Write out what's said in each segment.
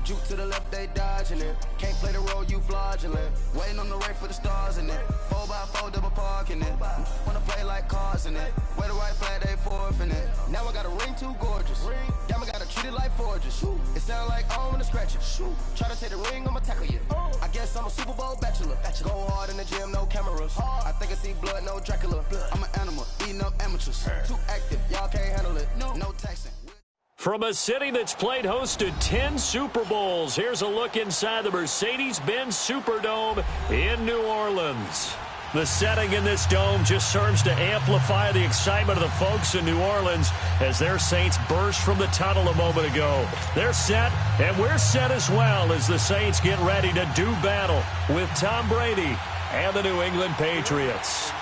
Juke to the left, they dodging it. Can't play the role, you fraudulent. Waiting on the rain for the stars in it. 4x4 double parking it. Wanna play like cars in it. Wear the white flag, they forfeit it. Now I got a ring too gorgeous. Damn, I gotta treat it like forges. It sound like I wanna scratch it. Try to take the ring, I'ma tackle you. I guess I'm a Super Bowl bachelor. Go hard in the gym, no cameras. I think I see blood, no Dracula. I'm an animal, eating up amateurs. Too active, y'all can't handle it. No texting. From a city that's played host to 10 Super Bowls, here's a look inside the Mercedes-Benz Superdome in New Orleans. The setting in this dome just serves to amplify the excitement of the folks in New Orleans as their Saints burst from the tunnel a moment ago. They're set, and we're set as well as the Saints get ready to do battle with Tom Brady and the New England Patriots.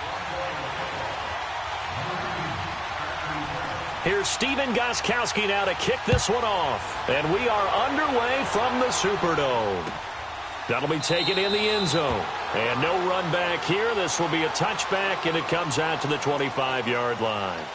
Here's Steven Gostkowski now to kick this one off. And we are underway from the Superdome. That'll be taken in the end zone. And no run back here. This will be a touchback, and it comes out to the 25-yard line.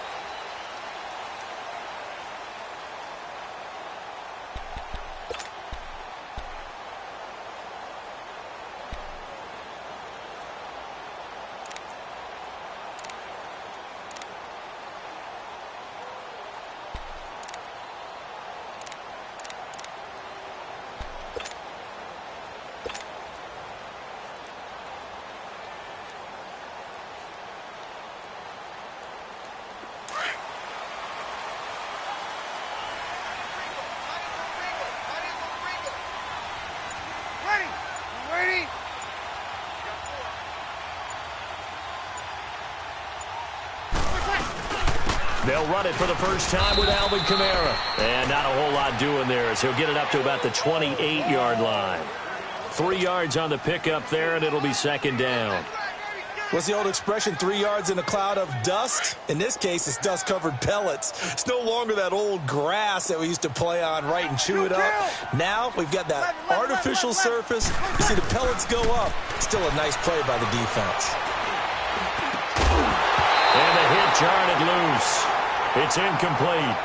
They'll run it for the first time with Alvin Kamara. And not a whole lot doing there as he'll get it up to about the 28-yard line. 3 yards on the pickup there, and it'll be second down. What's the old expression, 3 yards in a cloud of dust? In this case, it's dust-covered pellets. It's no longer that old grass that we used to play on, right, and chew it up. Now we've got that artificial surface. You see the pellets go up. Still a nice play by the defense. And the hit jarred it loose. It's incomplete.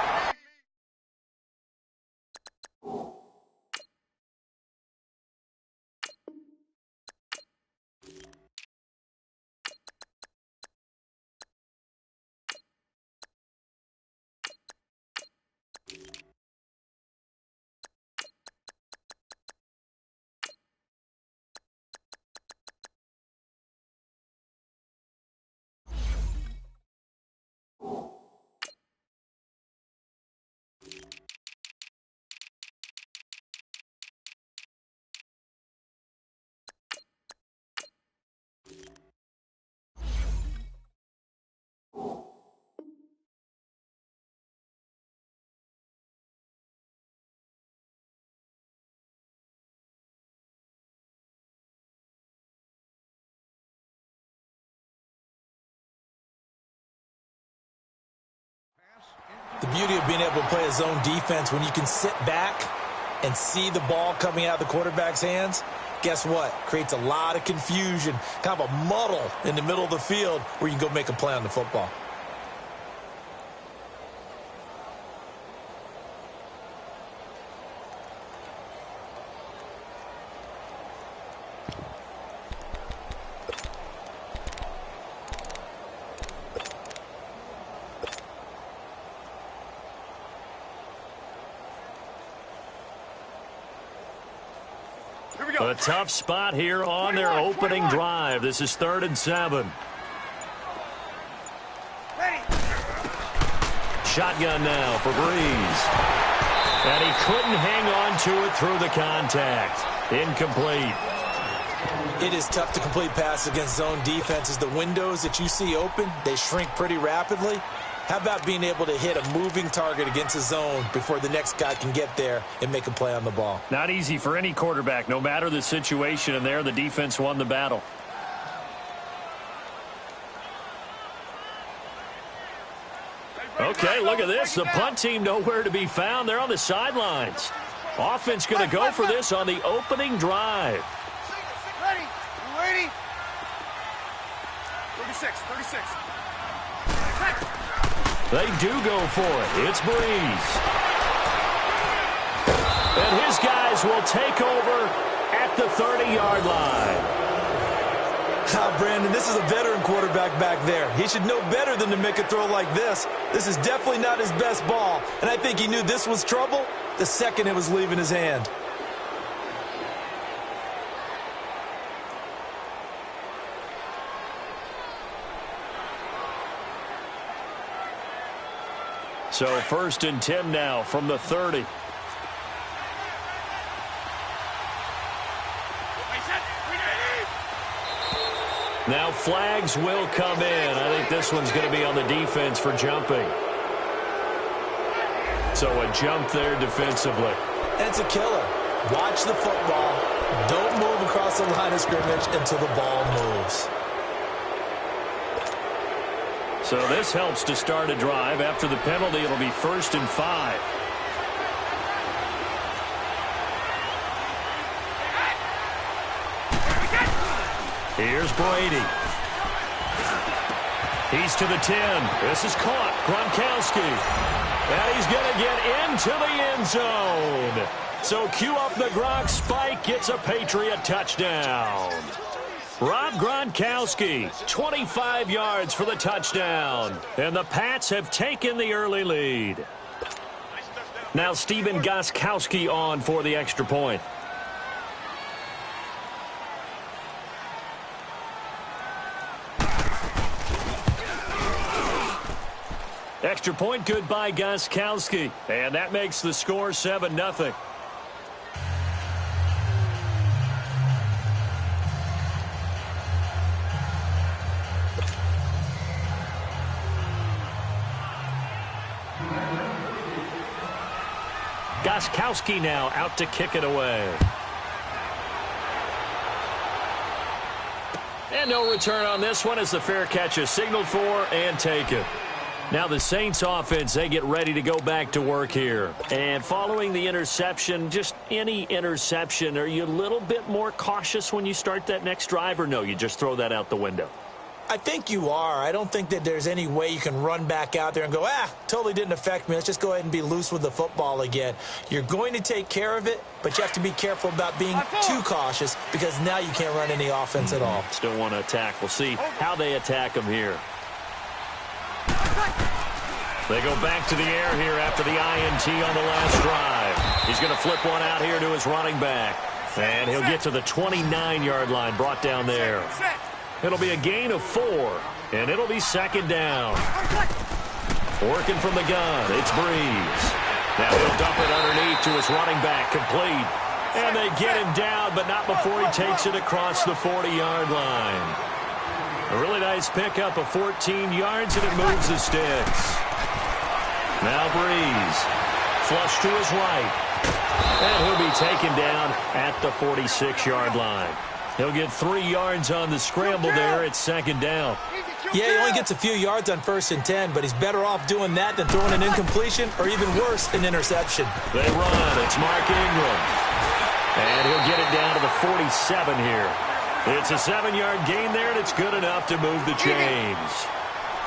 The beauty of being able to play a zone defense when you can sit back and see the ball coming out of the quarterback's hands, guess what? Creates a lot of confusion, kind of a muddle in the middle of the field where you can go make a play on the football. A tough spot here on their opening drive. This is 3rd and 7. Shotgun now for Breeze. And he couldn't hang on to it through the contact. Incomplete. It is tough to complete passes against zone defenses. The windows that you see open, they shrink pretty rapidly. How about being able to hit a moving target against a zone before the next guy can get there and make a play on the ball? Not easy for any quarterback, no matter the situation, and there the defense won the battle. Okay, look at this. The punt team nowhere to be found. They're on the sidelines. Offense going to go for this on the opening drive. Ready? You ready? 36. They do go for it. It's Breeze. And his guys Bengals will take over at the 30-yard line. Brandon, this is a veteran quarterback back there. He should know better than to make a throw like this. This is definitely not his best ball, and I think he knew this was trouble the second it was leaving his hand. So 1st and 10 now from the 30. Now flags will come in. I think this one's going to be on the defense for jumping. So a jump there defensively. It's a killer. Watch the football. Don't move across the line of scrimmage until the ball moves. So this helps to start a drive. After the penalty, it'll be 1st and 5. Here's Brady. He's to the 10. This is caught. Gronkowski. And he's going to get into the end zone. So cue up the Gronk spike. Gets a Patriot touchdown. Rob Gronkowski, 25 yards for the touchdown. And the Pats have taken the early lead. Now Stephen Gostkowski on for the extra point. Extra point good by Gostkowski. And that makes the score 7-0. Gostkowski now out to kick it away. And no return on this one as the fair catch is signaled for and taken. Now the Saints offense, they get ready to go back to work here. And following the interception, just any interception, are you a little bit more cautious when you start that next drive, or no, you just throw that out the window? I think you are. I don't think that there's any way you can run back out there and go, totally didn't affect me. Let's just go ahead and be loose with the football again. You're going to take care of it, but you have to be careful about being too cautious because now you can't run any offense at all. Still want to attack. We'll see how they attack them here. They go back to the air here after the INT on the last drive. He's going to flip one out here to his running back. And he'll get to the 29-yard line, brought down there. It'll be a gain of 4, and it'll be 2nd down. Working from the gun, it's Breeze. Now he'll dump it underneath to his running back, complete. And they get him down, but not before he takes it across the 40-yard line. A really nice pickup of 14 yards, and it moves the sticks. Now Breeze, flush to his right. And he'll be taken down at the 46-yard line. He'll get 3 yards on the scramble there. It's 2nd down. Yeah, he only gets a few yards on 1st and 10, but he's better off doing that than throwing an incompletion or even worse, an interception. They run. It's Mark Ingram. And he'll get it down to the 47 here. It's a 7-yard gain there, and it's good enough to move the chains.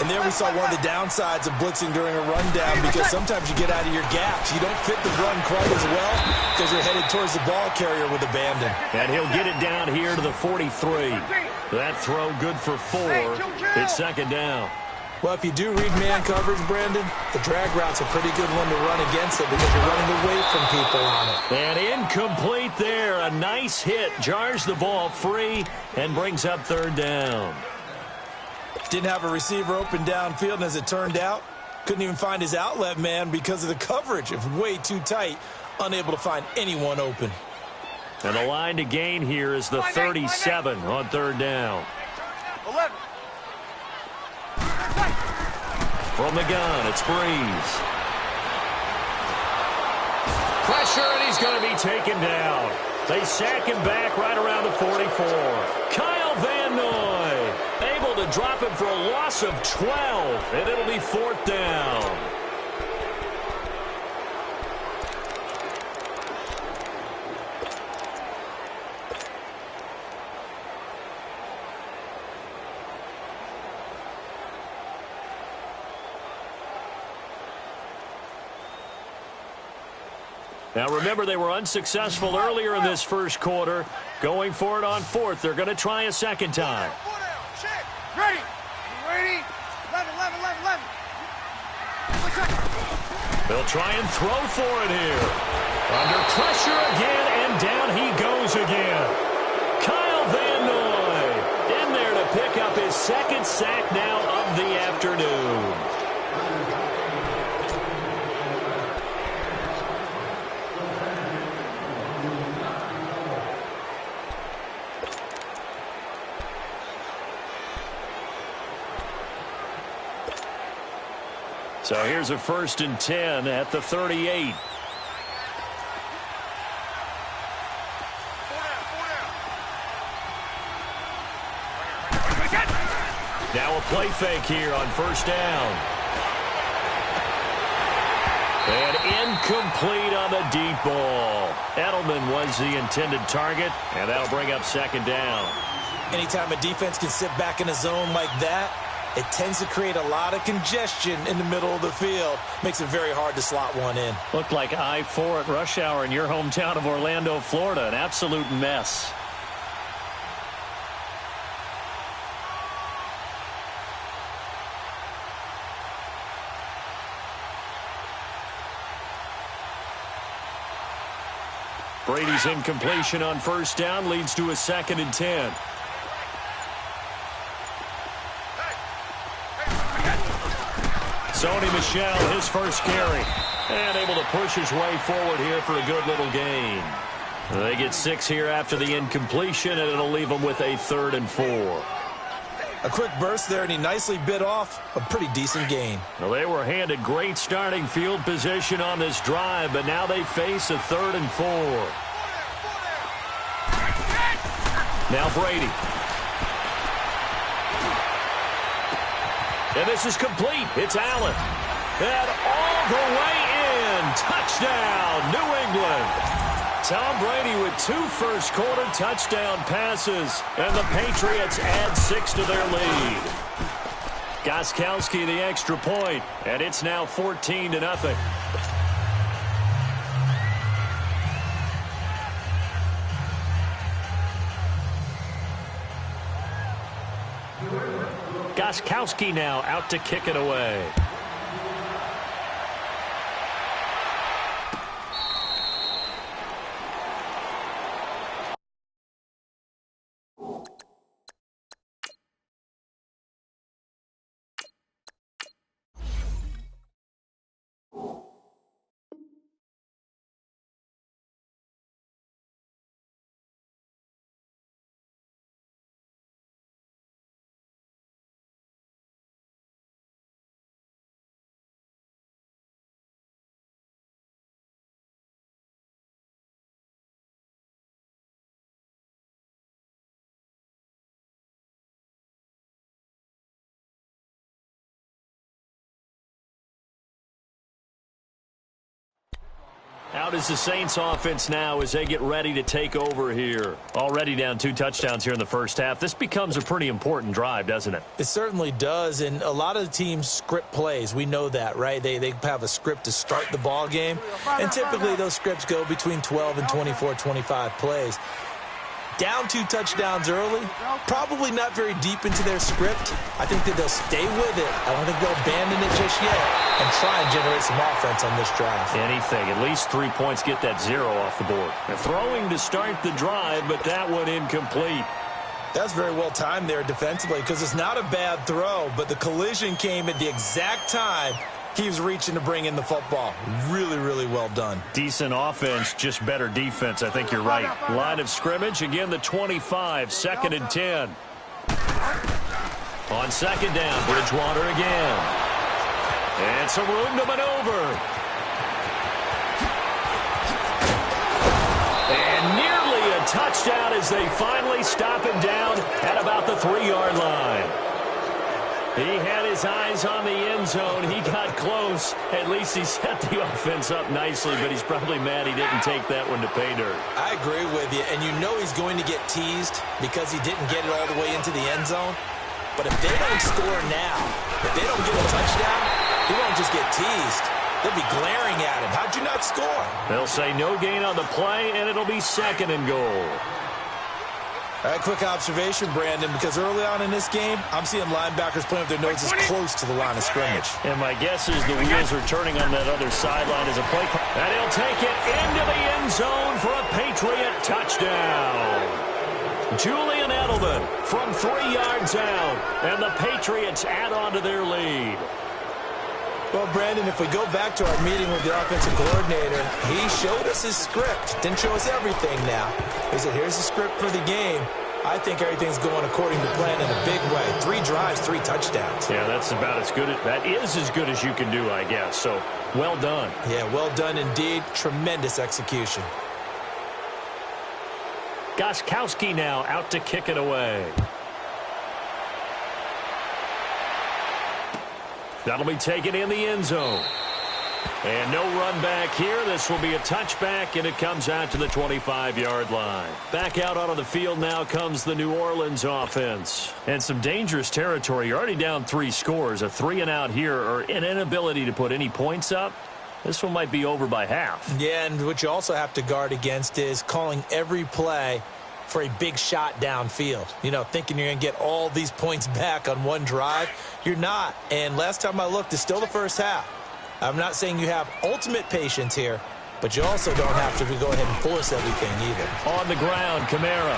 And there we saw one of the downsides of blitzing during a rundown because sometimes you get out of your gaps. You don't fit the run quite as well because you're headed towards the ball carrier with abandon. And he'll get it down here to the 43. That throw good for 4. It's 2nd down. Well, if you do read man coverage, Brandon, the drag route's a pretty good one to run against it because you're running away from people on it. And incomplete there. A nice hit. Jars the ball free and brings up 3rd down. Didn't have a receiver open downfield, and as it turned out, couldn't even find his outlet man because of the coverage. It was way too tight, unable to find anyone open. And the line to gain here is the 37 on 3rd down. 11. From the gun, it's Breeze. Pressure, and he's going to be taken down. They sack him back right around the 44. Kyle Van Noy able to drop him for a loss of 12, and it'll be 4th down. Now, remember, they were unsuccessful earlier in this first quarter. Going for it on fourth. They're going to try a second time. Check. Ready. Ready. 11. They'll try and throw for it here. Under pressure again, and down he goes again. Kyle Van Noy in there to pick up his second sack now of the afternoon. So here's a 1st and 10 at the 38. Now a play fake here on 1st down. And incomplete on the deep ball. Edelman was the intended target, and that'll bring up 2nd down. Anytime a defense can sit back in a zone like that, it tends to create a lot of congestion in the middle of the field. Makes it very hard to slot one in. Looked like I-4 at rush hour in your hometown of Orlando, Florida. An absolute mess. Brady's incompletion on 1st down leads to a 2nd and 10. Sony Michel, his first carry, and able to push his way forward here for a good little gain. They get 6 here after the incompletion, and it'll leave them with a 3rd and 4. A quick burst there, and he nicely bit off a pretty decent gain. Well, they were handed great starting field position on this drive, but now they face a 3rd and 4. Now Brady. And this is complete. It's Allen. And all the way in. Touchdown, New England. Tom Brady with 2 first-quarter touchdown passes. And the Patriots add 6 to their lead. Gostkowski the extra point. And it's now 14-0. Gostkowski now out to kick it away. Out is the Saints offense now as they get ready to take over here. Already down 2 touchdowns here in the first half. This becomes a pretty important drive, doesn't it? It certainly does, and a lot of the teams script plays. We know that, right? They have a script to start the ball game, and typically those scripts go between 12 and 24, 25 plays. Down 2 touchdowns early, probably not very deep into their script. I think that they'll stay with it. I don't think they'll abandon it just yet and try and generate some offense on this drive. Anything. At least 3 points get that 0 off the board. They're throwing to start the drive, but that one incomplete. That's very well timed there defensively because it's not a bad throw, but the collision came at the exact time he was reaching to bring in the football. Really, really well done. Decent offense, just better defense. I think you're right. Line of scrimmage, again, the 25, 2nd and 10. On 2nd down, Bridgewater again. And some room to maneuver. And nearly a touchdown as they finally stop him down at about the 3-yard line. He had his eyes on the end zone. He got close. At least he set the offense up nicely, but he's probably mad he didn't take that one to pay dirt. I agree with you, and you know he's going to get teased because he didn't get it all the way into the end zone. But if they don't score now, if they don't get a touchdown, he won't just get teased. They'll be glaring at him. How'd you not score? They'll say no gain on the play, and it'll be 2nd and goal. All right, quick observation, Brandon, because early on in this game, I'm seeing linebackers playing with their noses close to the line of scrimmage. And my guess is the wheels are turning on that other sideline as a play. And he'll take it into the end zone for a Patriot touchdown. Julian Edelman from 3 yards out, and the Patriots add on to their lead. Well, Brandon, if we go back to our meeting with the offensive coordinator, he showed us his script. Didn't show us everything now. He said, here's the script for the game. I think everything's going according to plan in a big way. 3 drives, 3 touchdowns. Yeah, that's about as good. That is as good as you can do, I guess. So, well done. Yeah, well done indeed. Tremendous execution. Gostkowski now out to kick it away. That'll be taken in the end zone. And no run back here. This will be a touchback, and it comes out to the 25-yard line. Back out onto the field now comes the New Orleans offense. And some dangerous territory. You're already down 3 scores. A 3-and-out here, or an inability to put any points up. This one might be over by half. Yeah, and what you also have to guard against is calling every play for a big shot downfield. You know, thinking you're going to get all these points back on one drive. You're not. And last time I looked, it's still the first half. I'm not saying you have ultimate patience here, but you also don't have to go ahead and force everything either. On the ground, Kamara.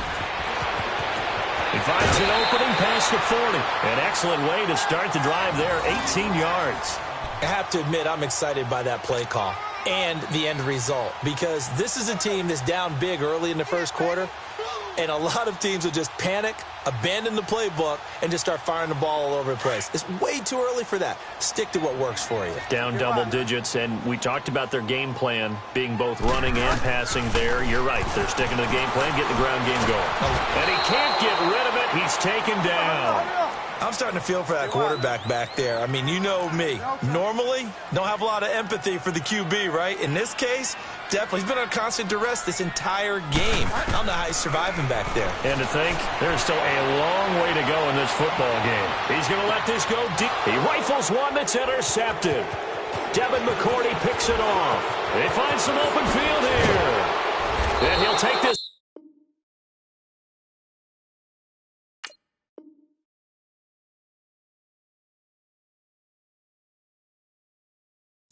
He finds an opening past the 40. An excellent way to start the drive there, 18 yards. I have to admit, I'm excited by that play call and the end result, because this is a team that's down big early in the first quarter, and a lot of teams will just panic, abandon the playbook, and just start firing the ball all over the place. It's way too early for that. Stick to what works for you. Down double digits, and we talked about their game plan being both running and passing there. You're right. They're sticking to the game plan, getting the ground game going. And he can't get rid of it. He's taken down. I'm starting to feel for that quarterback back there. I mean, you know me. Normally, don't have a lot of empathy for the QB, right? In this case, definitely. He's been on constant duress this entire game. I don't know how he's surviving back there. And to think, there's still a long way to go in this football game. He's going to let this go deep. He rifles one that's intercepted. Devin McCourty picks it off. They find some open field here. And he'll take this.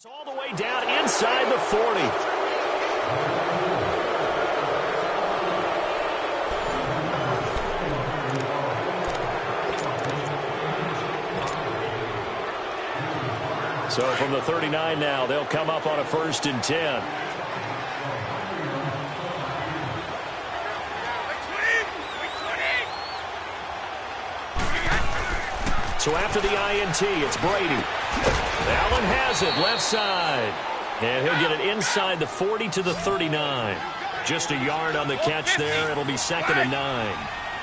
It's all the way down inside the 40. So from the 39 now, they'll come up on a 1st and 10. So after the INT, it's Brady. Allen has it, left side. And he'll get it inside the 40 to the 39. Just a yard on the catch there. It'll be 2nd and 9.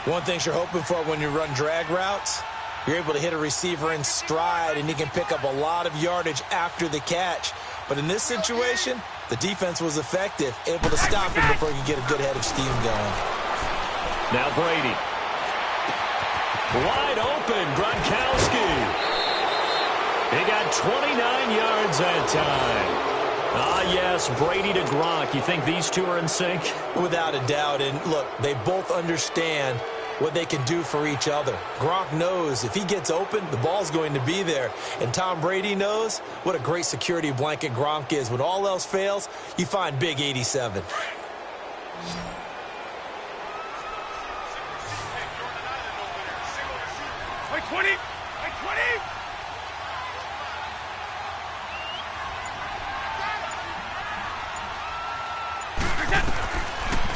One thing you're hoping for when you run drag routes, you're able to hit a receiver in stride, and he can pick up a lot of yardage after the catch. But in this situation, the defense was effective, able to stop him before he could get a good head of steam going. Now Brady. Wide open, Gronkowski. He got 29 yards that time. Ah, yes, Brady to Gronk. You think these two are in sync? Without a doubt. And look, they both understand what they can do for each other. Gronk knows if he gets open, the ball's going to be there. And Tom Brady knows what a great security blanket Gronk is. When all else fails, you find big 87. Like 20! Like 20!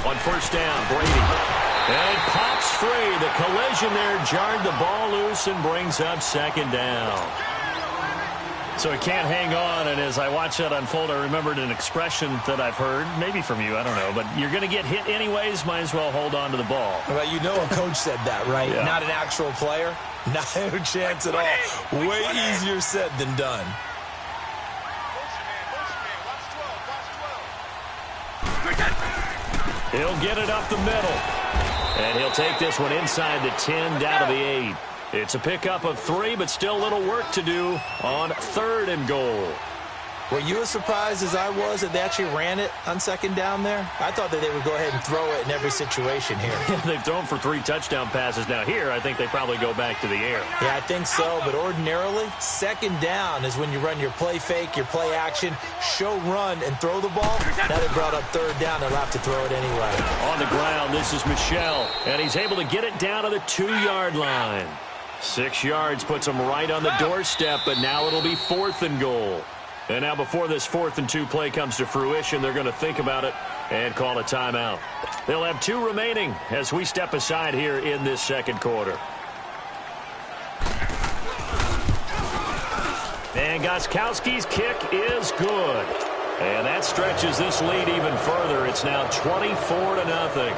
On 1st down, Brady. And it pops free. The collision there jarred the ball loose and brings up 2nd down. So he can't hang on, and as I watch that unfold, I remembered an expression that I've heard, maybe from you, I don't know, but you're going to get hit anyways, might as well hold on to the ball. Well, you know a coach said that, right? Yeah. Not an actual player. No chance at all. Way easier said than done. He'll get it up the middle. And he'll take this one inside the 10, down to the 8. It's a pickup of 3, but still a little work to do on 3rd and goal. Were you as surprised as I was that they actually ran it on second down there? I thought that they would go ahead and throw it in every situation here. They've thrown for 3 touchdown passes. Now here, I think they probably go back to the air. Yeah, I think so, but ordinarily, second down is when you run your play fake, your play action, show run, and throw the ball. Now they brought up third down. They'll have to throw it anyway. On the ground, this is Michel, and he's able to get it down to the 2-yard line. 6 yards puts him right on the doorstep, but now it'll be 4th and goal. And now before this 4th and 2 play comes to fruition, they're going to think about it and call a timeout. They'll have 2 remaining as we step aside here in this second quarter. And Gostkowski's kick is good. And that stretches this lead even further. It's now 24-0.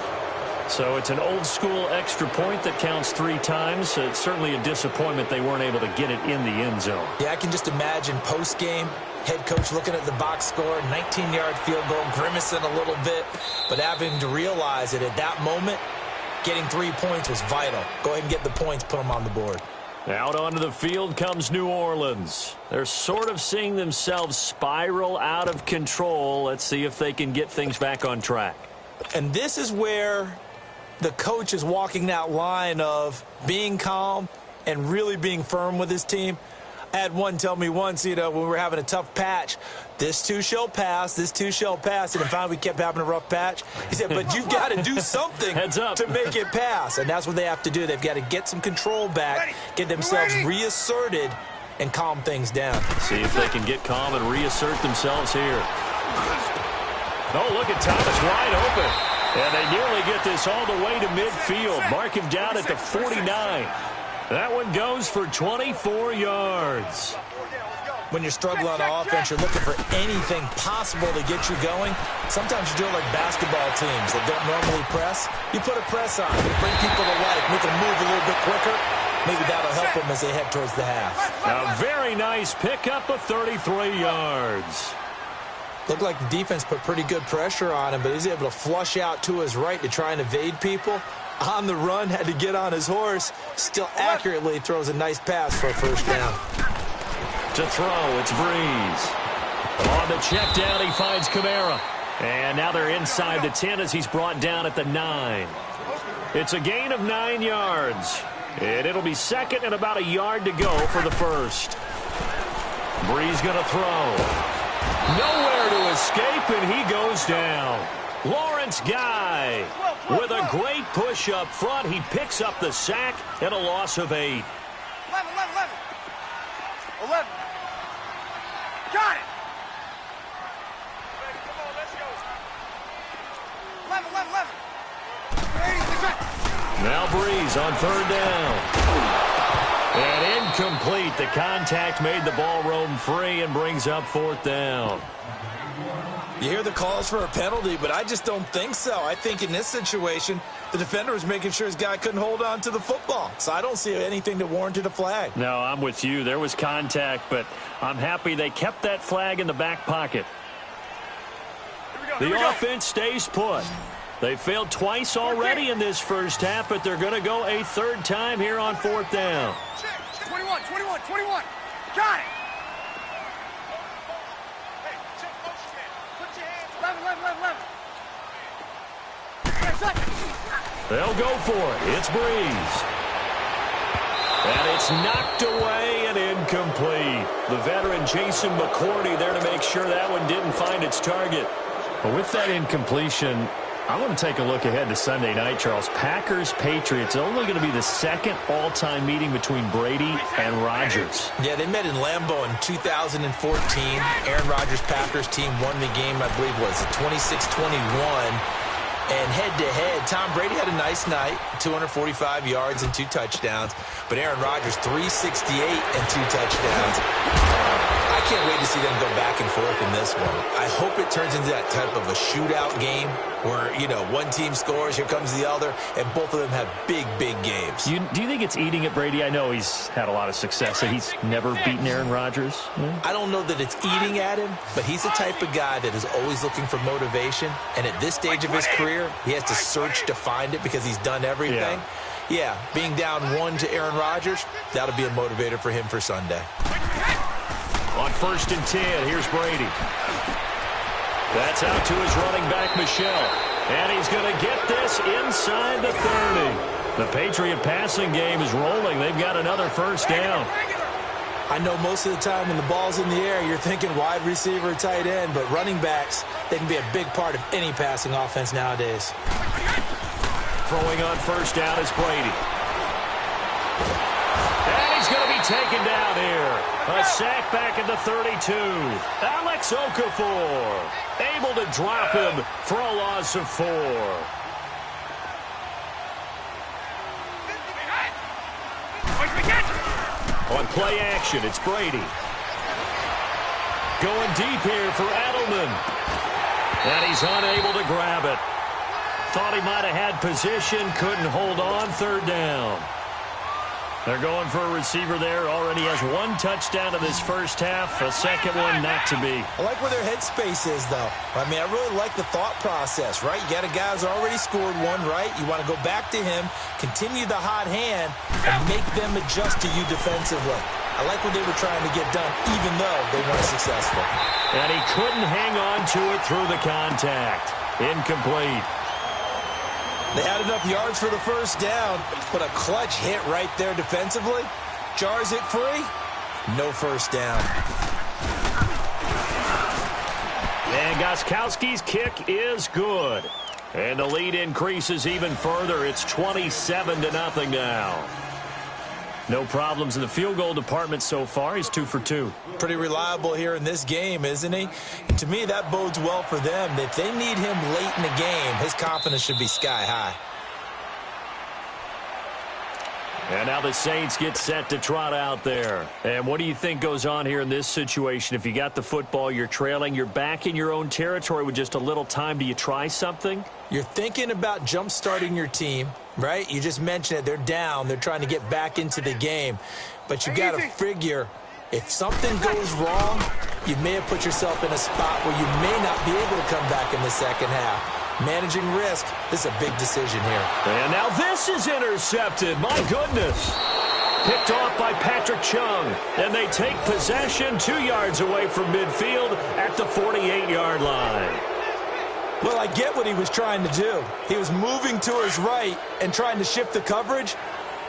So it's an old-school extra point that counts 3 times. It's certainly a disappointment they weren't able to get it in the end zone. Yeah, I can just imagine post-game, head coach looking at the box score, 19-yard field goal, grimacing a little bit, but having to realize that at that moment, getting 3 points was vital. Go ahead and get the points, put them on the board. Out onto the field comes New Orleans. They're sort of seeing themselves spiral out of control. Let's see if they can get things back on track. And this is where the coach is walking that line of being calm and really being firm with his team. I had one tell me once, when we were having a tough patch, this too shall pass, this too shall pass. And finally we kept having a rough patch. He said, but you've got to do something to make it pass. And that's what they have to do. They've got to get some control back, get themselves reasserted, and calm things down. See if they can get calm and reassert themselves here. Oh, look at Thomas wide open. And they nearly get this all the way to midfield. Mark him down at the 49. That one goes for 24 yards. When you're struggling on offense, you're looking for anything possible to get you going. Sometimes you do it like basketball teams that don't normally press. You put a press on, you bring people to life, make them move a little bit quicker. Maybe that'll help them as they head towards the half. A very nice pickup of 33 yards. Looked like the defense put pretty good pressure on him, but he's able to flush out to his right to try and evade people. On the run, had to get on his horse. Still accurately throws a nice pass for a first down. To throw, it's Breeze. On the check down, he finds Kamara. And now they're inside the 10 as he's brought down at the 9. It's a gain of 9 yards. And it'll be second and about a yard to go for the first. Breeze going to throw. Nowhere to escape, and he goes down. Lawrence Guy with a great push up front. He picks up the sack and a loss of 8. 11. Got it. Come on, let's go. 11. Now Breeze on third down. And incomplete. The contact made the ball roam free and brings up 4th down. You hear the calls for a penalty, but I just don't think so. I think in this situation, the defender was making sure his guy couldn't hold on to the football. So I don't see anything that warranted a flag. No, I'm with you. There was contact, but I'm happy they kept that flag in the back pocket. The offense stays put. They failed twice already in this first half, but they're going to go a 3rd time here on 4th down. 21. Got it. Hey, check motion man. Put your hands 11. They'll go for it. It's Breeze. And it's knocked away and incomplete. The veteran Jason McCourty there to make sure that one didn't find its target. But with that incompletion, I want to take a look ahead to Sunday night, Charles. Packers-Patriots, only going to be the second all-time meeting between Brady and Rodgers. Yeah, they met in Lambeau in 2014. Aaron Rodgers' Packers team won the game, I believe, was 26-21. And head-to-head, Tom Brady had a nice night, 245 yards and 2 touchdowns. But Aaron Rodgers, 368 and 2 touchdowns. I can't wait to see them go back and forth in this one. I hope it turns into that type of a shootout game where, one team scores, here comes the other, and both of them have big, big games. Do you think it's eating at Brady? I know he's had a lot of success, and he's never beaten Aaron Rodgers. I don't know that it's eating at him, but he's the type of guy that is always looking for motivation, and at this stage of his career, he has to search to find it because he's done everything. Yeah, being down 1 to Aaron Rodgers, that'll be a motivator for him for Sunday. On 1st and 10, here's Brady. That's out to his running back, Michelle. And he's going to get this inside the 30. The Patriot passing game is rolling. They've got another first down. I know most of the time when the ball's in the air, you're thinking wide receiver, tight end, but running backs, they can be a big part of any passing offense nowadays. Throwing on first down is Brady. And he's going to be taken down here. A sack back at the 32. Alex Okafor able to drop him for a loss of 4. On play action, it's Brady. Going deep here for Edelman. And he's unable to grab it. Thought he might have had position, couldn't hold on, 3rd down. They're going for a receiver there. Already has 1 touchdown in this first half. A second one not to be. I like where their headspace is, though. I mean, I really like the thought process, right? You got a guy who's already scored 1, right? You want to go back to him, continue the hot hand, and make them adjust to you defensively. I like what they were trying to get done, even though they weren't successful. And he couldn't hang on to it through the contact. Incomplete. They had enough yards for the first down, but a clutch hit right there defensively. Jars it free. No first down. And Gostkowski's kick is good. And the lead increases even further. It's 27-0 now. No problems in the field goal department so far. He's 2 for 2. Pretty reliable here in this game, isn't he? And to me, that bodes well for them. If they need him late in the game, his confidence should be sky high. And now the Saints get set to trot out there. And what do you think goes on here in this situation? If you got the football, you're trailing, you're back in your own territory with just a little time. Do you try something? You're thinking about jump-starting your team, right? You just mentioned it. They're down. They're trying to get back into the game. But you got to figure, if something goes wrong, you may have put yourself in a spot where you may not be able to come back in the second half. Managing risk, this is a big decision here. And now this is intercepted. My goodness. Picked off by Patrick Chung. And they take possession 2 yards away from midfield at the 48-yard line. Well, I get what he was trying to do. He was moving to his right and trying to shift the coverage,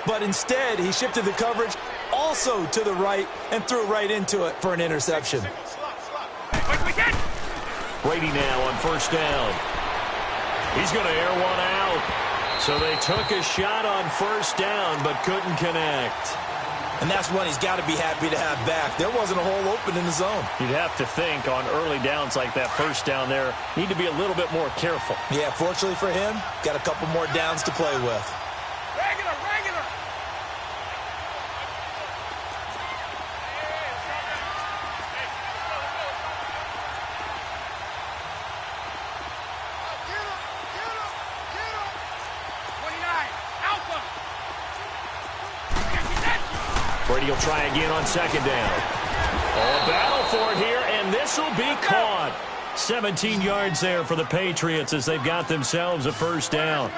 but instead he shifted the coverage also to the right and threw right into it for an interception. Brady now on first down. He's going to air one out. So they took a shot on first down but couldn't connect. And that's one he's got to be happy to have back. There wasn't a hole open in the zone. You'd have to think on early downs like that first down there, need to be a little bit more careful. Yeah, fortunately for him, got a couple more downs to play with. Regular. Brady will try again on second down. Oh, a battle for it here, and this will be caught. 17 yards there for the Patriots as they've got themselves a first down.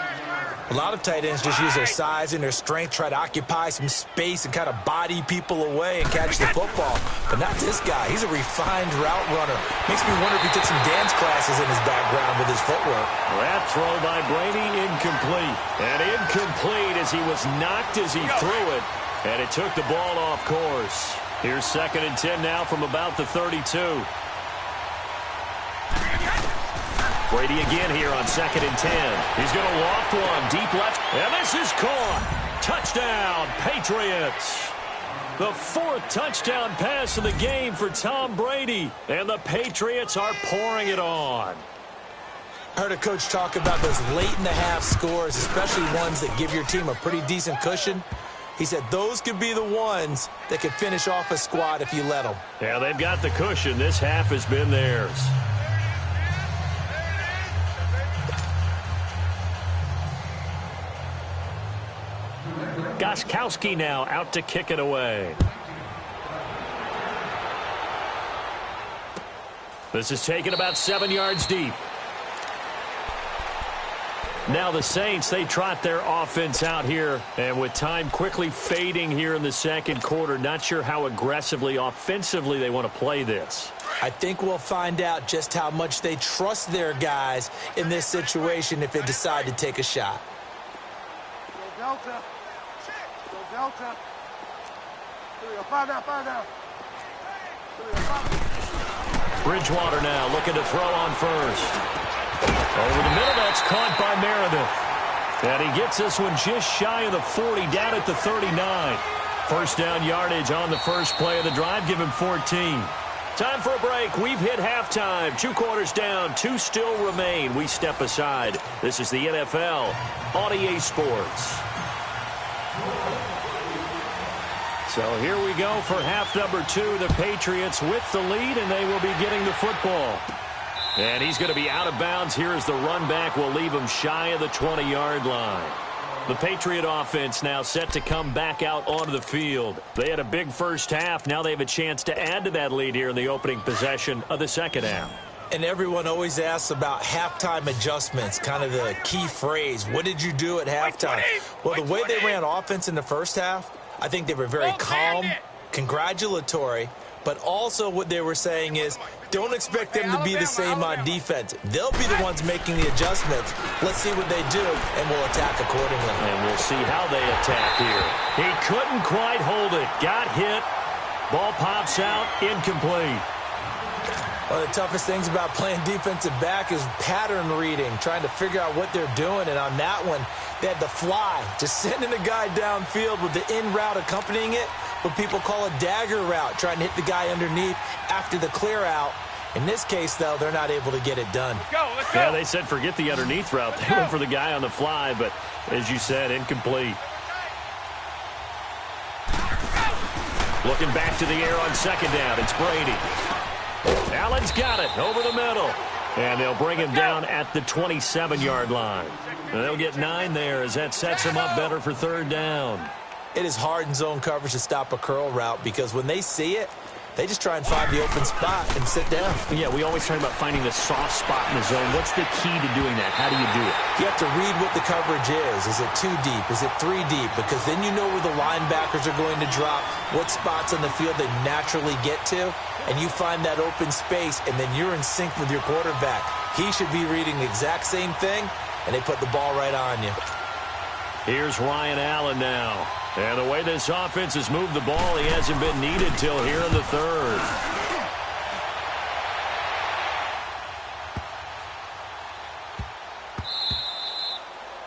A lot of tight ends just use their size and their strength, try to occupy some space and kind of body people away and catch the football. But not this guy. He's a refined route runner. Makes me wonder if he took some dance classes in his background with his footwork. That throw by Brady, incomplete. And incomplete as he was knocked as he threw it. And it took the ball off course. Here's 2nd and 10 now from about the 32. Brady again here on 2nd and 10. He's going to loft one deep left. And this is caught. Touchdown, Patriots. The 4th touchdown pass of the game for Tom Brady. And the Patriots are pouring it on. I heard a coach talk about those late-in-the-half scores, especially ones that give your team a pretty decent cushion. He said those could be the ones that could finish off a squad if you let them. Yeah, they've got the cushion. This half has been theirs. Gostkowski now out to kick it away. This is taken about 7 yards deep. Now the Saints, they trot their offense out here, and with time quickly fading here in the second quarter, not sure how aggressively, offensively they want to play this. I think we'll find out just how much they trust their guys in this situation if they decide to take a shot. Go Delta. Go Delta. Five down. Bridgewater now looking to throw on first. Over the middle, that's caught by Meredith. And he gets this one just shy of the 40, down at the 39. First down yardage on the first play of the drive. Give him 14. Time for a break. We've hit halftime. 2 quarters down. 2 still remain. We step aside. This is the NFL on EA Sports. So here we go for half number 2. The Patriots with the lead, and they will be getting the football. And he's going to be out of bounds. Here as the run back will leave him shy of the 20-yard line. The Patriot offense now set to come back out onto the field. They had a big first half. Now they have a chance to add to that lead here in the opening possession of the second half. And everyone always asks about halftime adjustments, kind of the key phrase. What did you do at halftime? Well, the way they ran offense in the first half, I think they were very calm, congratulatory, but also what they were saying is, don't expect them to be the same on defense. They'll be the ones making the adjustments. Let's see what they do, and we'll attack accordingly. And we'll see how they attack here. He couldn't quite hold it. Got hit. Ball pops out. Incomplete. One of the toughest things about playing defensive back is pattern reading, trying to figure out what they're doing. And on that one, they had the fly, just sending the guy downfield with the in route accompanying it, what people call a dagger route, trying to hit the guy underneath after the clear out. In this case, though, they're not able to get it done. Let's go. Yeah, they said forget the underneath route. They went for the guy on the fly, but as you said, incomplete. Looking back to the air on second down, it's Brady. Allen's got it over the middle. And they'll bring him down at the 27-yard line. And they'll get 9 there as that sets him up better for third down. It is hard in zone coverage to stop a curl route because when they see it, they just try and find the open spot and sit down. Yeah, we always talk about finding the soft spot in the zone. What's the key to doing that? How do you do it? You have to read what the coverage is. Is it 2 deep? Is it 3 deep? Because then you know where the linebackers are going to drop, what spots on the field they naturally get to, and you find that open space, and then you're in sync with your quarterback. He should be reading the exact same thing, and they put the ball right on you. Here's Ryan Allen now. And the way this offense has moved the ball, he hasn't been needed till here in the third.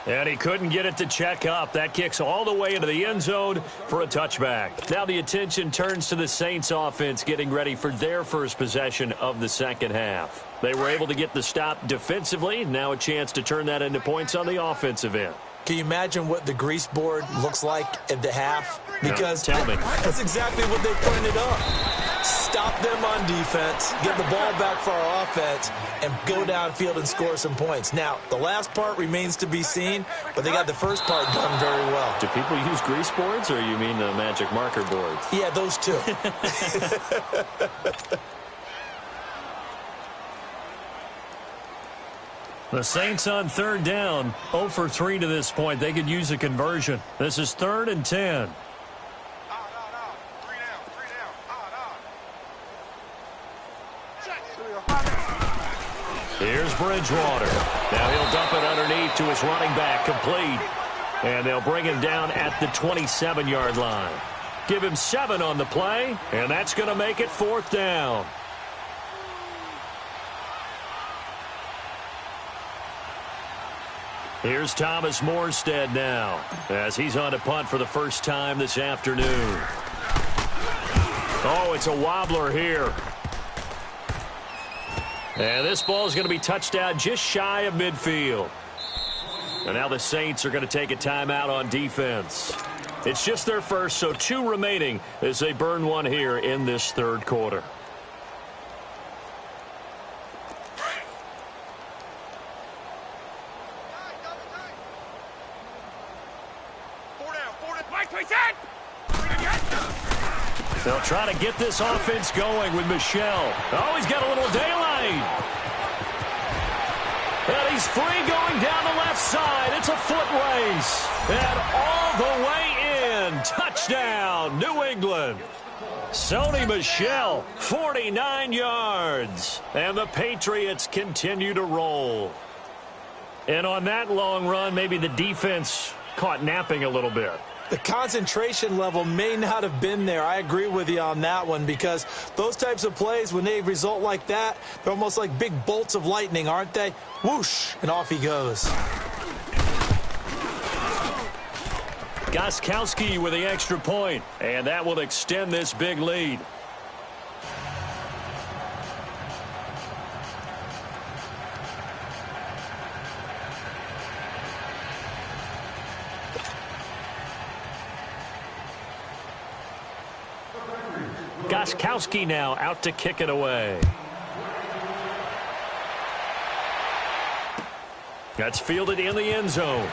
And he couldn't get it to check up. That kicks all the way into the end zone for a touchback. Now the attention turns to the Saints offense getting ready for their first possession of the second half. They were able to get the stop defensively. Now a chance to turn that into points on the offensive end. Can you imagine what the grease board looks like at the half? Because tell me. That's exactly what they printed up. Stop them on defense, get the ball back for our offense, and go downfield and score some points. Now, the last part remains to be seen, but they got the first part done very well. Do people use grease boards, or you mean the magic marker boards? Yeah, those two. The Saints on third down, 0 for 3 to this point. They could use a conversion. This is 3rd and 10. Here's Bridgewater. Now he'll dump it underneath to his running back, complete. And they'll bring him down at the 27-yard line. Give him 7 on the play, and that's going to make it 4th down. Here's Thomas Morstead now as he's on to punt for the first time this afternoon. Oh, it's a wobbler here. And this ball is going to be touched down just shy of midfield. And now the Saints are going to take a timeout on defense. It's just their first, so 2 remaining as they burn 1 here in this third quarter. They'll try to get this offense going with Michel. Oh, he's got a little daylight. And he's free going down the left side. England. Sony Michel, 49 yards. And the Patriots continue to roll. And on that long run, maybe the defense caught napping a little bit. The concentration level may not have been there. I agree with you on that one, because those types of plays, when they result like that, they're almost like big bolts of lightning, aren't they? Whoosh, and off he goes. Gostkowski with the extra point, and that will extend this big lead. Gostkowski now out to kick it away. That's fielded in the end zone.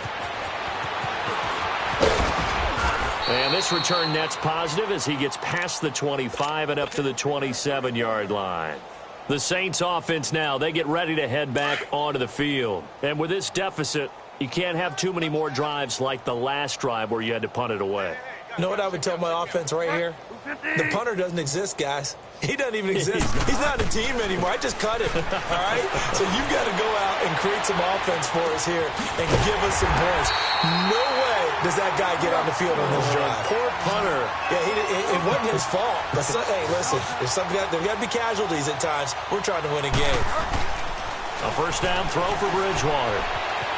And this return net's positive as he gets past the 25 and up to the 27-yard line. The Saints offense now, they get ready to head back onto the field. And with this deficit, you can't have too many more drives like the last drive where you had to punt it away. You know what I would tell my offense right here? The punter doesn't exist, guys. He doesn't even exist. He's not a team anymore. I just cut him, all right? So you've got to go out and create some offense for us here and give us some points. No way does that guy get on the field on this drive. Poor punter. Yeah, it wasn't his fault. But hey, listen, there's got to be casualties at times. We're trying to win a game. A first down throw for Bridgewater.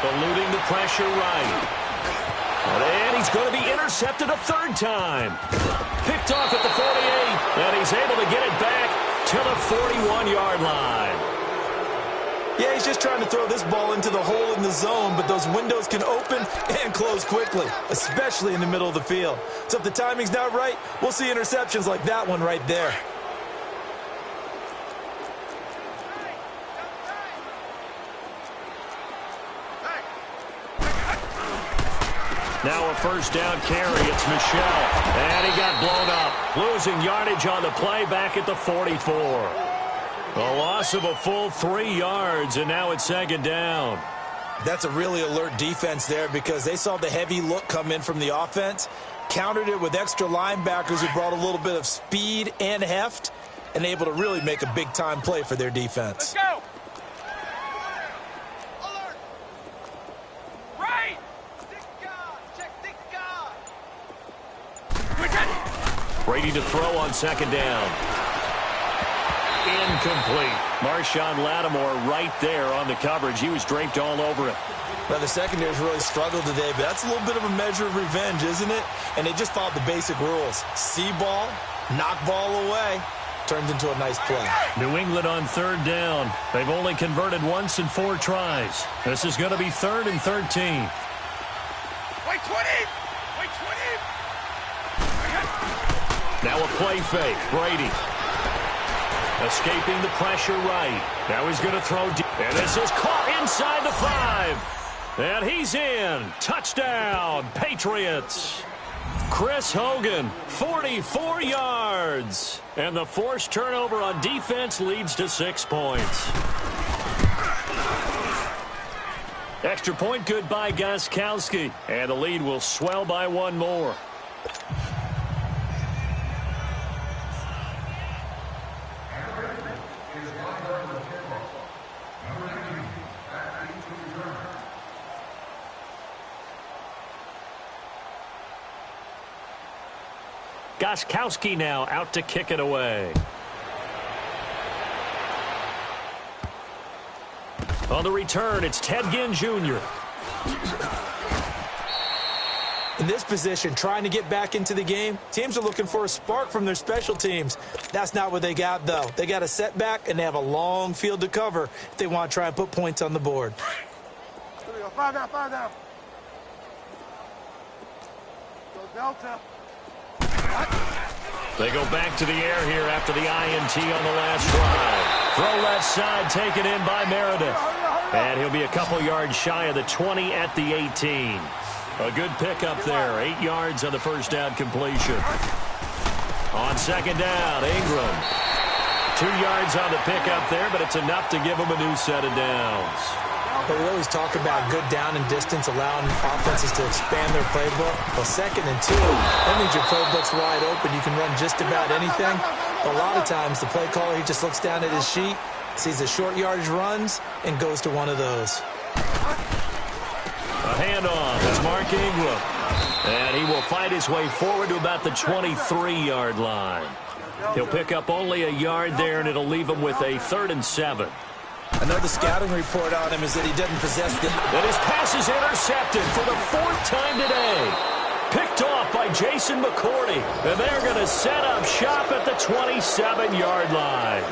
Eluding the pressure right. And he's going to be intercepted a third time. Picked off at the 48, and he's able to get it back to the 41-yard line. Yeah, he's just trying to throw this ball into the hole in the zone, but those windows can open and close quickly, especially in the middle of the field. So if the timing's not right, we'll see interceptions like that one right there. Now a first down carry. It's Michel. And he got blown up. Losing yardage on the play back at the 44. A loss of a full 3 yards, and now it's second down. That's a really alert defense there, because they saw the heavy look come in from the offense, countered it with extra linebackers who brought a little bit of speed and heft, and able to really make a big-time play for their defense. Let's go. Alert. Right. Check guard. Brady to throw on second down. Incomplete. Marshawn Lattimore right there on the coverage. He was draped all over it. Well, the secondary's really struggled today, but that's a little bit of a measure of revenge, isn't it? And they just followed the basic rules. See ball, knock ball away. Turned into a nice play. New England on third down. They've only converted once in 4 tries. This is going to be 3rd and 13. Wait 20. Wait 20. Now a play fake. Brady. Escaping the pressure right. Now he's going to throw deep. And this is caught inside the 5. And he's in. Touchdown, Patriots. Chris Hogan, 44 yards. And the forced turnover on defense leads to 6 points. Extra point good by Gostkowski. And the lead will swell by 1 more. Gostkowski now out to kick it away. On the return, it's Ted Ginn Jr. In this position, trying to get back into the game, teams are looking for a spark from their special teams. That's not what they got, though. They got a setback, and they have a long field to cover if they want to try and put points on the board. Here we go. 5 down. 5 down. Go Delta. They go back to the air here after the INT on the last drive. Throw left side taken in by Meredith. And he'll be a couple yards shy of the 20 at the 18. A good pickup there. 8 yards on the first down completion. On second down, Ingram. 2 yards on the pickup there, but it's enough to give him a new set of downs. But we always talk about good down and distance, allowing offenses to expand their playbook. Well, 2nd and 2, that means your playbook's wide open. You can run just about anything. But a lot of times, the play caller, he just looks down at his sheet, sees the short yardage runs, and goes to one of those. A handoff. It's Mark Ingram. And he will fight his way forward to about the 23-yard line. He'll pick up only a yard there, and it'll leave him with a 3rd and 7. Another scouting report on him is that he doesn't possess the... And his pass is intercepted for the 4th time today. Picked off by Jason McCourty. And they're going to set up shop at the 27-yard line.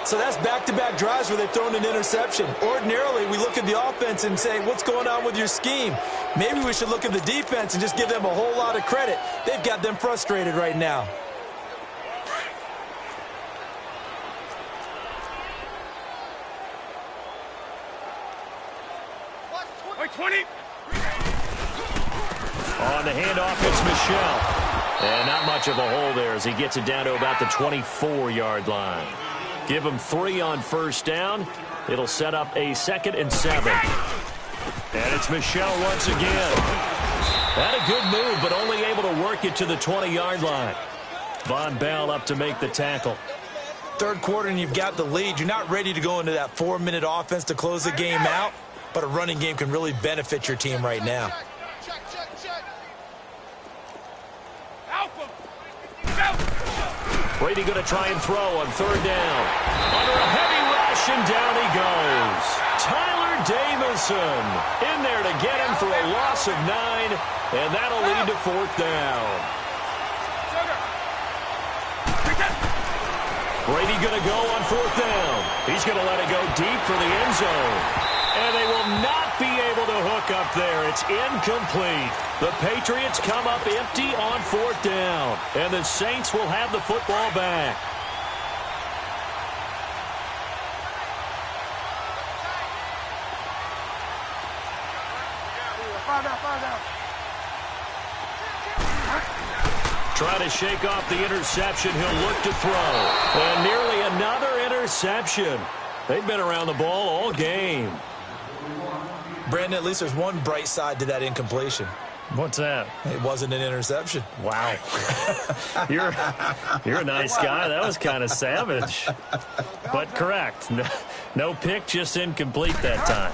So that's back-to-back drives where they've thrown an interception. Ordinarily, we look at the offense and say, what's going on with your scheme? Maybe we should look at the defense and just give them a whole lot of credit. They've got them frustrated right now. Wait, 20. On the handoff, it's Michel. And not much of a hole there as he gets it down to about the 24-yard line. Give him 3 on 1st down. It'll set up a 2nd and 7. And it's Michel once again. Had a good move, but only able to work it to the 20-yard line. Von Bell up to make the tackle. 3rd quarter and you've got the lead. You're not ready to go into that 4-minute offense to close the game out, but a running game can really benefit your team right now. Brady going to try and throw on 3rd down. Under a heavy rush, and down he goes. Tyler Davison in there to get him for a loss of 9, and that'll lead to 4th down. Brady going to go on 4th down. He's going to let it go deep for the end zone. And they will not be able to hook up there. It's incomplete. The Patriots come up empty on 4th down. And the Saints will have the football back. Trying to shake off the interception. He'll look to throw. And nearly another interception. They've been around the ball all game. Brandon, at least there's one bright side to that incompletion. What's that? It wasn't an interception. Wow. You're a nice guy. That was kind of savage. But correct. No pick, just incomplete that time.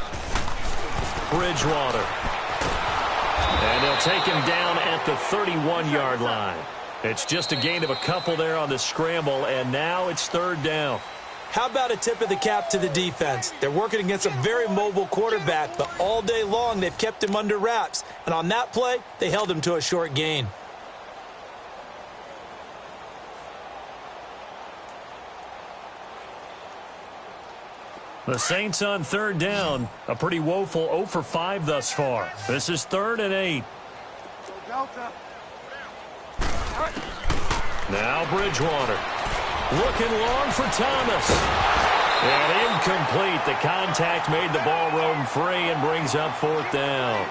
Bridgewater. And they'll take him down at the 31-yard line. It's just a gain of a couple there on the scramble, and now it's 3rd down. How about a tip of the cap to the defense? They're working against a very mobile quarterback, but all day long they've kept him under wraps. And on that play, they held him to a short gain. The Saints on 3rd down. A pretty woeful 0 for 5 thus far. This is 3rd and 8. Now Bridgewater. Looking long for Thomas. And incomplete. The contact made the ball roam free and brings up 4th down.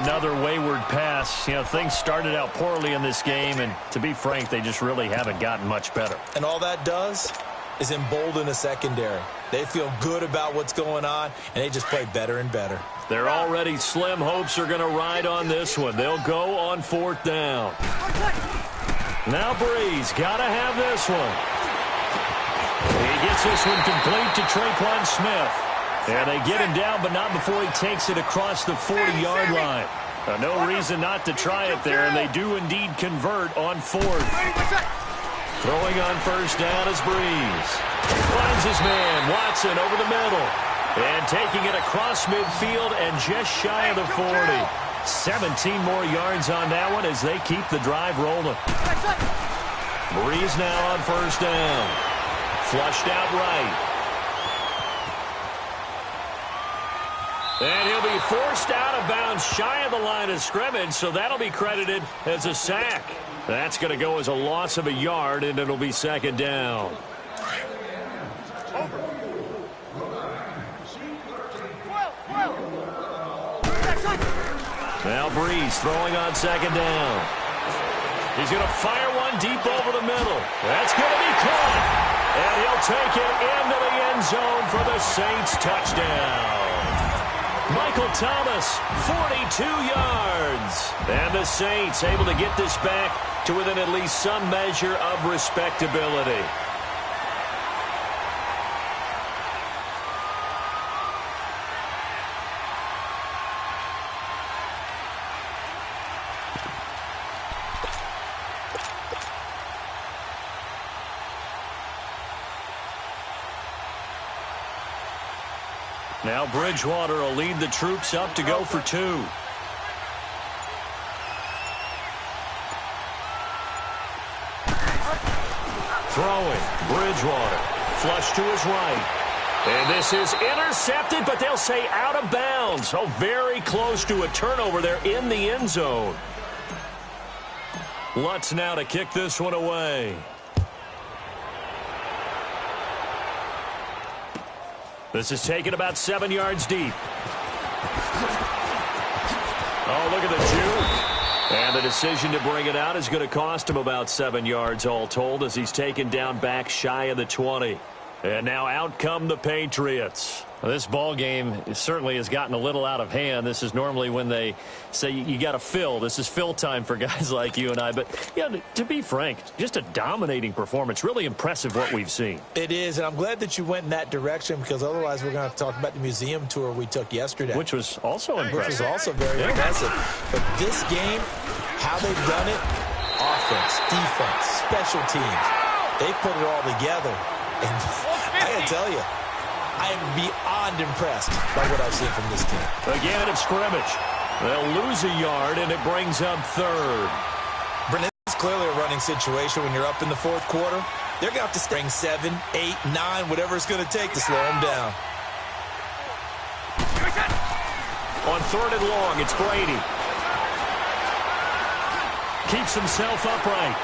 Another wayward pass. You know, things started out poorly in this game, and to be frank, they just really haven't gotten much better. And all that does is embolden a secondary. They feel good about what's going on, and they just play better and better. Their already slim hopes are going to ride on this one. They'll go on 4th down. Now Breeze got to have this one. He gets this one complete to Traquan Smith. And they get him down, but not before he takes it across the 40-yard line. No reason not to try it there, and they do indeed convert on 4th. Throwing on 1st down is Breeze. Finds his man, Watson, over the middle. And taking it across midfield and just shy of the 40. 17 more yards on that one as they keep the drive rolling. Breeze now on 1st down. Flushed out right. And he'll be forced out of bounds shy of the line of scrimmage, so that'll be credited as a sack. That's going to go as a loss of a yard, and it'll be 2nd down. Now Breeze throwing on 2nd down. He's going to fire one one deep over the middle. That's going to be caught. And he'll take it into the end zone for the Saints touchdown. Michael Thomas, 42 yards. And the Saints able to get this back to within at least some measure of respectability. Now Bridgewater will lead the troops up to go for two. Throwing, Bridgewater, flush to his right. And this is intercepted, but they'll say out of bounds. Oh, very close to a turnover there in the end zone. Lutz now to kick this one away. This is taken about 7 yards deep. Oh, look at the juke. And the decision to bring it out is going to cost him about 7 yards all told as he's taken down back shy of the 20. And now out come the Patriots. Well, this ball game certainly has gotten a little out of hand. This is normally when they say you got to fill. This is fill time for guys like you and I. But, yeah, to be frank, just a dominating performance. Really impressive what we've seen. It is, and I'm glad that you went in that direction because otherwise we're going to have to talk about the museum tour we took yesterday. Which was also impressive. Which was also very impressive. But this game, how they've done it, offense, defense, special teams, they put it all together. And I got to tell you, I am beyond impressed by what I've seen from this team. Again, it's scrimmage. They'll lose a yard, and it brings up third. Brennan, it's clearly a running situation when you're up in the fourth quarter. They're going to have to bring 7, 8, 9, whatever it's going to take to slow them down. On third and long, it's Brady. Keeps himself upright.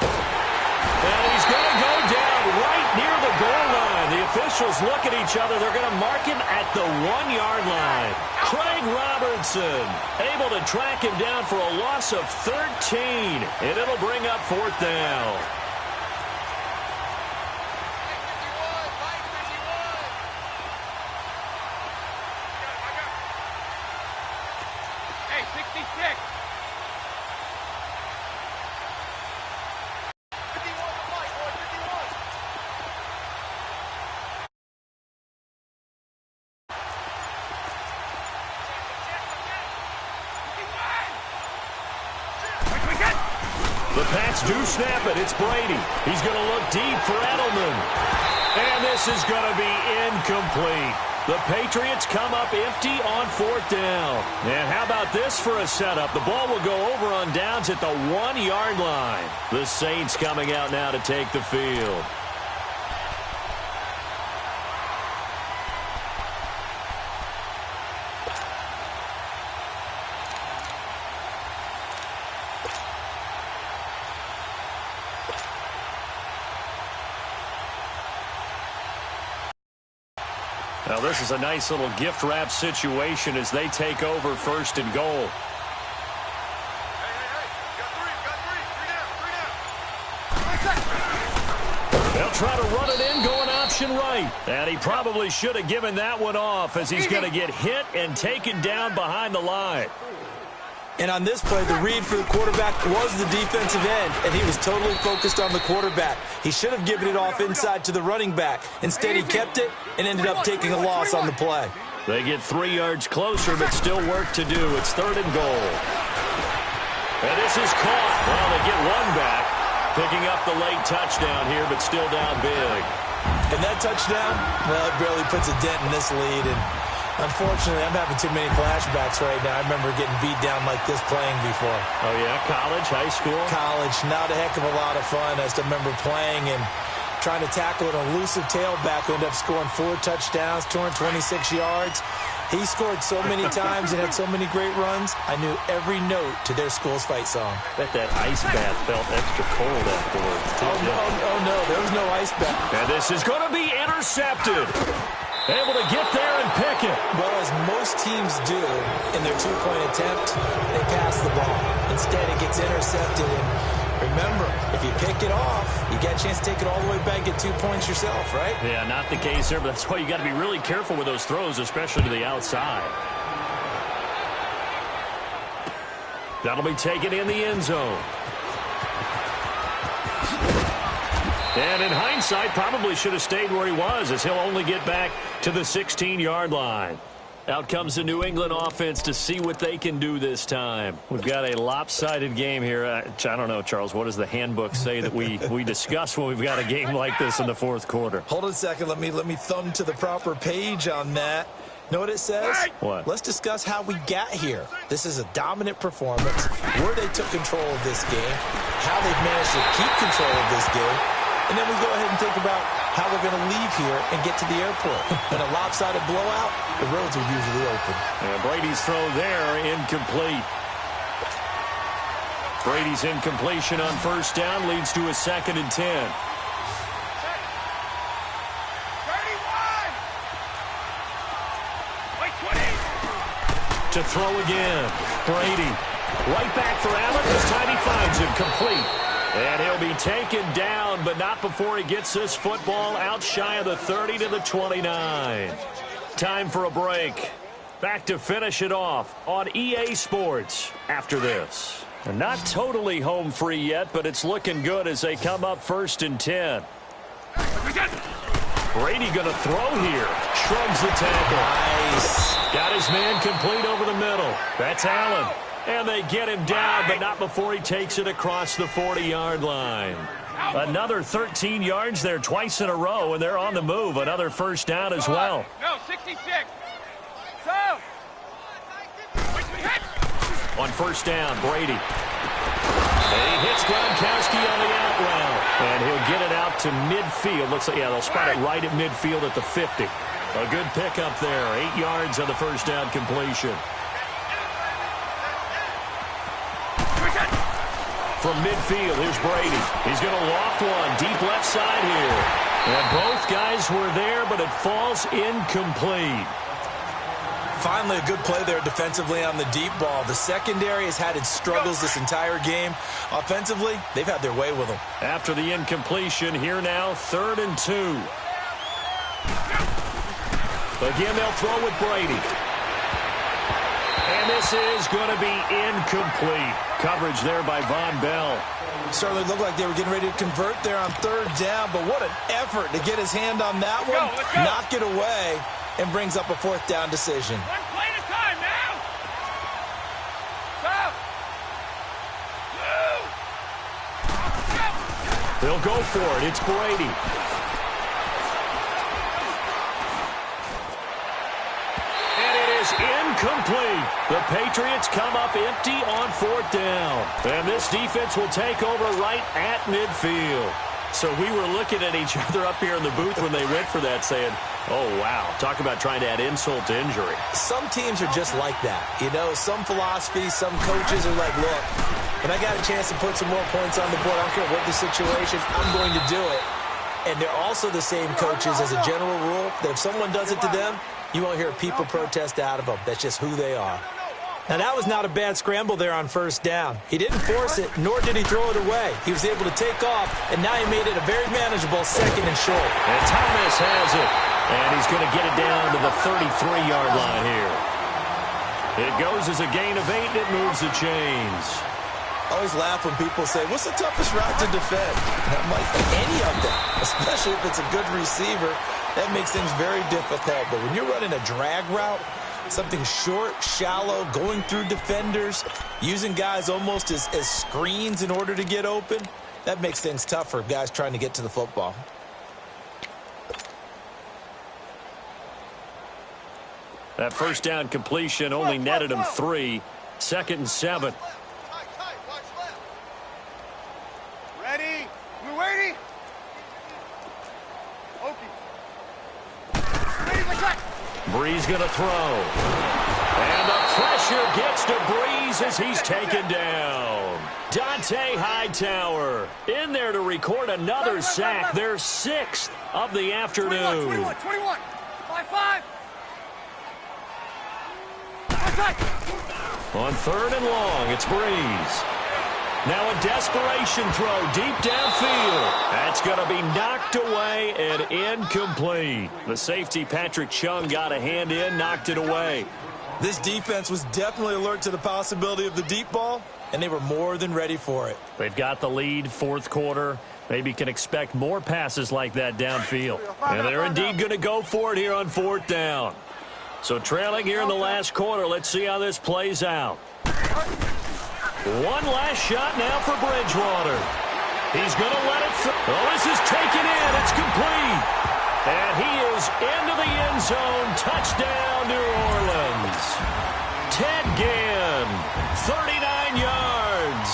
And he's going to go down right near the goal line. The officials look at each other. They're going to mark him at the 1-yard line. Craig Robertson able to track him down for a loss of 13. And it'll bring up fourth down. Hey, 66. The Pats do snap it. It's Brady. He's going to look deep for Edelman. And this is going to be incomplete. The Patriots come up empty on fourth down. And how about this for a setup? The ball will go over on downs at the 1-yard line. The Saints coming out now to take the field. Now, this is a nice little gift wrap situation as they take over first and goal. They'll try to run it in, going option right. And he probably should have given that one off as he's going to get hit and taken down behind the line. And on this play, the read for the quarterback was the defensive end, and he was totally focused on the quarterback. He should have given it off inside to the running back. Instead, he kept it and ended up taking a loss on the play. They get 3 yards closer, but still work to do. It's third and goal. And this is caught. Well, they get one back, picking up the late touchdown here, but still down big. And that touchdown, well, it barely puts a dent in this lead, and unfortunately, I'm having too many flashbacks right now. I remember getting beat down like this playing before. Oh, yeah? College, high school? College. Not a heck of a lot of fun. I just remember playing and trying to tackle an elusive tailback who ended up scoring 4 touchdowns, 226 yards. He scored so many times and had so many great runs, I knew every note to their school's fight song. Bet that ice bath felt extra cold afterwards. Oh, no, there was no ice bath. And this is going to be intercepted. Able to get there and pick it. Well, as most teams do in their 2-point attempt, they pass the ball. Instead, it gets intercepted. And Remember, if you pick it off, you get a chance to take it all the way back, get 2 points yourself, right? Yeah, not the case there, but that's why you got to be really careful with those throws, especially to the outside. That'll be taken in the end zone. And in hindsight, probably should have stayed where he was, as he'll only get back to the 16-yard line. Out comes the New England offense to see what they can do this time. We've got a lopsided game here. I don't know, Charles, what does the handbook say that we discuss when we've got a game like this in the fourth quarter? Hold on a second. Let me thumb to the proper page on that. Know what it says? What? Let's discuss how we got here. This is a dominant performance, where they took control of this game, how they've managed to keep control of this game, and then we go ahead and think about how we're going to leave here and get to the airport. In a lopsided blowout, the roads are usually open. And Brady's throw there, incomplete. Brady's incompletion on first down leads to a 2nd and 10. 31! Wait, 20! To throw again. Brady. Right back for Allen. This time he finds him complete. And he'll be taken down, but not before he gets this football out shy of the 30 to the 29. Time for a break. Back to finish it off on EA Sports after this. And not totally home free yet, but it's looking good as they come up 1st and 10. Brady going to throw here. Shrugs the tackle. Nice. Got his man complete over the middle. That's Allen. And they get him down, but not before he takes it across the 40-yard line. Another 13 yards there twice in a row, and they're on the move. Another first down as well. No, 66. So. On first down, Brady. And he hits Gronkowski on the out route. And he'll get it out to midfield. Looks like, yeah, they'll spot it right at midfield at the 50. A good pickup there. 8 yards on the first down completion. From midfield, here's Brady. He's going to loft one deep left side here. And both guys were there, but it falls incomplete. Finally, a good play there defensively on the deep ball. The secondary has had its struggles this entire game. Offensively, they've had their way with them. After the incompletion, here now, 3rd and 2. Again, they'll throw with Brady. And this is going to be incomplete. Coverage there by Von Bell. Certainly looked like they were getting ready to convert there on 3rd down, but what an effort to get his hand on that one, knock it away, and brings up a 4th down decision. One play at a time now. Stop. They'll go for it. It's Brady. Incomplete. The Patriots come up empty on 4th down. And this defense will take over right at midfield. So we were looking at each other up here in the booth when they went for that saying, oh, wow, talk about trying to add insult to injury. Some teams are just like that. You know, some philosophies, some coaches are like, look, when I got a chance to put some more points on the board, I don't care what the situation, I'm going to do it. And they're also the same coaches as a general rule that if someone does it to them, you won't hear people protest out of them. That's just who they are. Now, that was not a bad scramble there on 1st down. He didn't force it, nor did he throw it away. He was able to take off, and now he made it a very manageable 2nd and short. And Thomas has it. And he's going to get it down to the 33-yard line here. It goes as a gain of 8, and it moves the chains. I always laugh when people say, what's the toughest route to defend? That might be any of them, especially if it's a good receiver. That makes things very difficult. But when you're running a drag route, something short, shallow, going through defenders, using guys almost as screens in order to get open, that makes things tough for guys trying to get to the football. That first down completion only netted him 3. 2nd and 7. Ready? You ready? Breeze going to throw. And the pressure gets to Breeze as he's taken down. Dante Hightower in there to record another sack. Their 6th of the afternoon. 21. 5-5. On 3rd and long, it's Breeze. Now a desperation throw deep downfield. That's going to be knocked away and incomplete. The safety, Patrick Chung, got a hand in, knocked it away. This defense was definitely alert to the possibility of the deep ball, and they were more than ready for it. They've got the lead, fourth quarter. Maybe can expect more passes like that downfield. And they're indeed going to go for it here on fourth down. So trailing here in the last quarter. Let's see how this plays out. One last shot now for Bridgewater. He's going to let it through. Oh, this is taken in. It's complete. And he is into the end zone. Touchdown, New Orleans. Ted Ginn, 39 yards.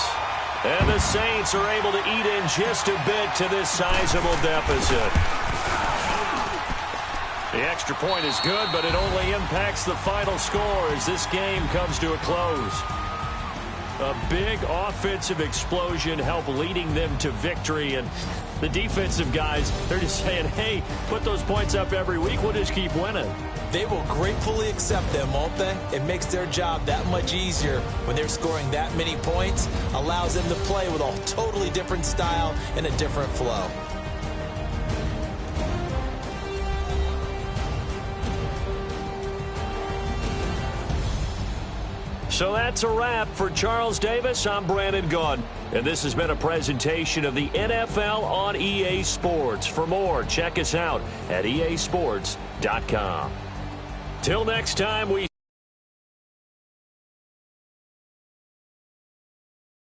And the Saints are able to eat in just a bit to this sizable deficit. The extra point is good, but it only impacts the final score as this game comes to a close. A big offensive explosion helped leading them to victory, and the defensive guys, they're just saying, hey, put those points up every week, we'll just keep winning. They will gratefully accept them, won't they? It makes their job that much easier when they're scoring that many points, allows them to play with a totally different style and a different flow. So that's a wrap. For Charles Davis, I'm Brandon Gaudin. And this has been a presentation of the NFL on EA Sports. For more, check us out at easports.com. Till next time, we